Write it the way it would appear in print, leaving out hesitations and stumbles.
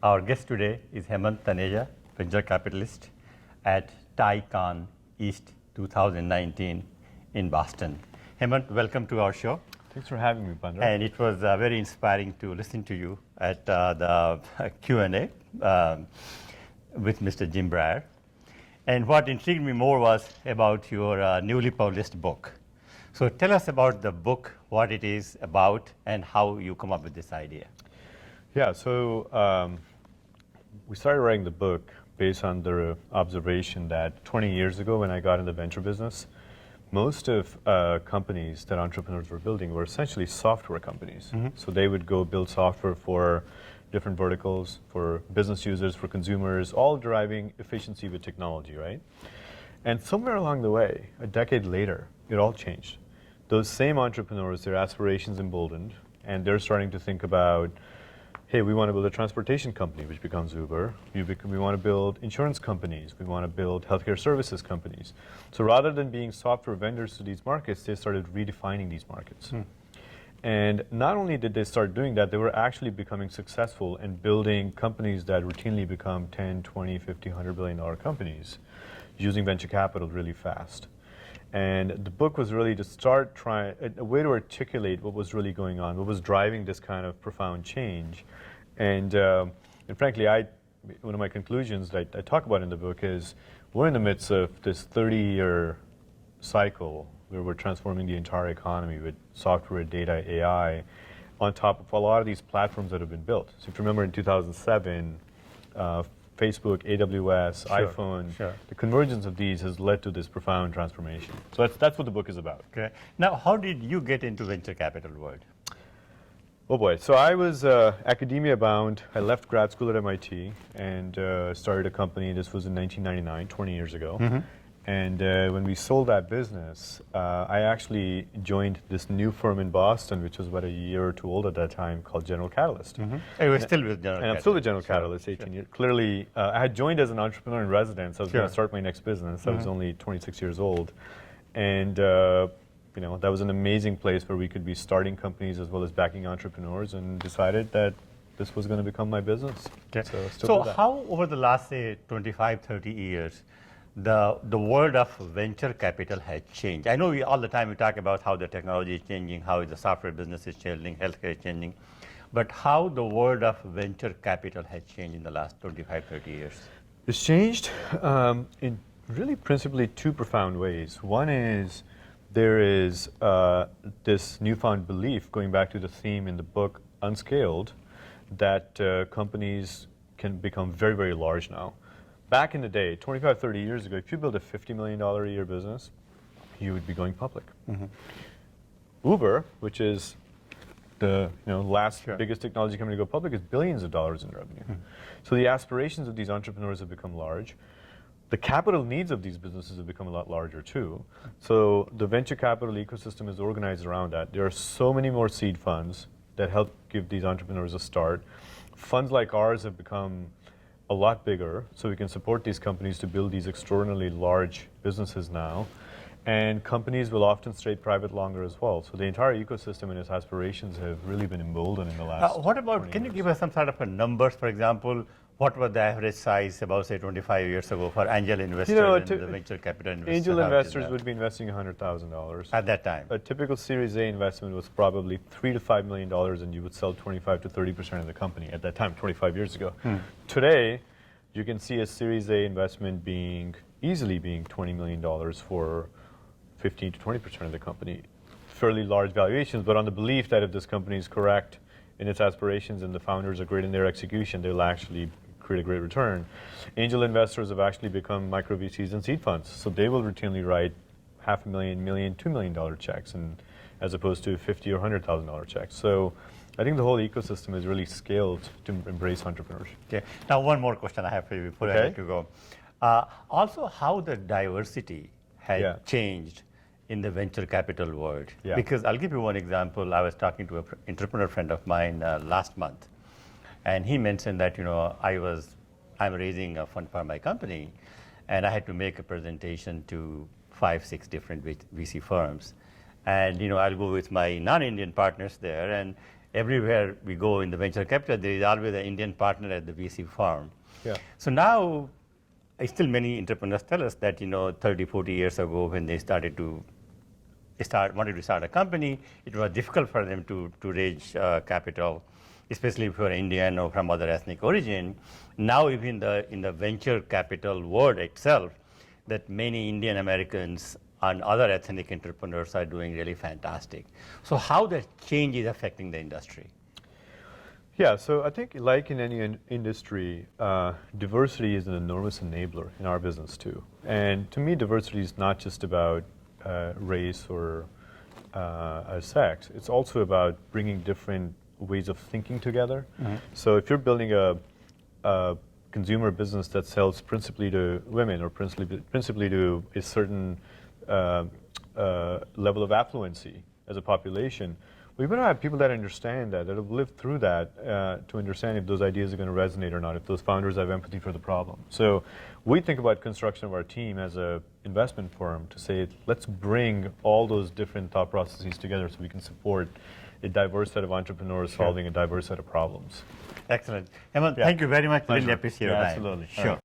Our guest today is Hemant Taneja, venture capitalist at TiCon East 2019 in Boston. Hemant, welcome to our show. Thanks for having me, Pandra. And it was very inspiring to listen to you at the Q&A with Mr. Jim Breyer. And what intrigued me more was about your newly published book. So tell us about the book, what it is about, and how you come up with this idea. Yeah, so we started writing the book based on the observation that 20 years ago when I got in the venture business, most of companies that entrepreneurs were building were essentially software companies. Mm-hmm. So they would go build software for different verticals, for business users, for consumers, all deriving efficiency with technology, right? And somewhere along the way, a decade later, it all changed. Those same entrepreneurs, their aspirations emboldened, and they're starting to think about, hey, we want to build a transportation company, which becomes Uber. We want to build insurance companies. We want to build healthcare services companies. So rather than being software vendors to these markets, they started redefining these markets. And not only did they start doing that, they were actually becoming successful and building companies that routinely become 10, 20, 50, $100 billion companies using venture capital really fast. And the book was really to start trying, a way to articulate what was really going on, what was driving this kind of profound change. And frankly, one of my conclusions that I talk about in the book is we're in the midst of this 30-year cycle where we're transforming the entire economy with software, data, AI, on top of a lot of these platforms that have been built. So if you remember in 2007, Facebook, AWS, iPhone, the convergence of these has led to this profound transformation. So that's what the book is about. Okay. Now, how did you get into venture capital world? Oh boy, so I was academia bound. I left grad school at MIT and started a company. This was in 1999, 20 years ago. Mm-hmm. And when we sold that business, I actually joined this new firm in Boston, which was about a year or two old at that time, called General Catalyst. Mm-hmm. And we're still with General Catalyst. And I'm still with General Catalyst, 18 years. Clearly, I had joined as an entrepreneur in residence. I was going to start my next business. I was only 26 years old. And that was an amazing place where we could be starting companies as well as backing entrepreneurs, and decided that this was going to become my business. Okay. So how, over the last, say, 25, 30 years, the world of venture capital has changed? I know all the time we talk about how the technology is changing, how the software business is changing, healthcare is changing, but how the world of venture capital has changed in the last 25, 30 years? It's changed in really principally two profound ways. One is there is this newfound belief, going back to the theme in the book, Unscaled, that companies can become very, very large now. Back in the day, 25, 30 years ago, if you build a $50 million a year business, you would be going public. Mm-hmm. Uber, which is the last biggest technology company to go public, is billions of dollars in revenue. Mm-hmm. So the aspirations of these entrepreneurs have become large. The capital needs of these businesses have become a lot larger too. So the venture capital ecosystem is organized around that. There are so many more seed funds that help give these entrepreneurs a start. Funds like ours have become a lot bigger, so we can support these companies to build these extraordinarily large businesses now. And companies will often stay private longer as well. So the entire ecosystem and its aspirations have really been emboldened in the last What about, can you give us some sort of a numbers, for example, what was the average size about, say, 25 years ago for angel investors and the venture capital investors? Angel investors would be investing $100,000. At that time? A typical Series A investment was probably $3 to $5 million, and you would sell 25 to 30% of the company at that time, 25 years ago. Today, you can see a Series A investment easily being $20 million for 15 to 20% of the company. Fairly large valuations, but on the belief that if this company is correct in its aspirations and the founders are great in their execution, they'll actually create a great return. Angel investors have actually become micro VCs and seed funds, so they will routinely write $500,000, million, $2 million checks, and as opposed to $50,000 or $100,000 checks. So I think the whole ecosystem is really scaled to embrace entrepreneurship. Okay. Now, one more question I have for you before I let you go. Also, how the diversity has changed in the venture capital world. Yeah. Because I'll give you one example. I was talking to an entrepreneur friend of mine last month, and he mentioned that I'm raising a fund for my company, and I had to make a presentation to 5, 6 different VC firms, and I'll go with my non-Indian partners there, and everywhere we go in the venture capital, there is always an Indian partner at the VC firm. Yeah. So now, still many entrepreneurs tell us that 30, 40 years ago when they wanted to start a company, it was difficult for them to raise capital, especially if you're Indian or from other ethnic origin. Now, even in the venture capital world itself, that many Indian Americans and other ethnic entrepreneurs are doing really fantastic. So how that change is affecting the industry? Yeah, so I think like in any industry, diversity is an enormous enabler in our business too. And to me, diversity is not just about race or sex. It's also about bringing different ways of thinking together. Mm-hmm. So if you're building a consumer business that sells principally to women or principally to a certain level of affluency as a population, we better have people that understand that have lived through that to understand if those ideas are going to resonate or not, if those founders have empathy for the problem. So we think about construction of our team as an investment firm to say, let's bring all those different thought processes together so we can support a diverse set of entrepreneurs solving a diverse set of problems. Excellent. Hemant, thank you very much. Really appreciate your time. Absolutely. Sure.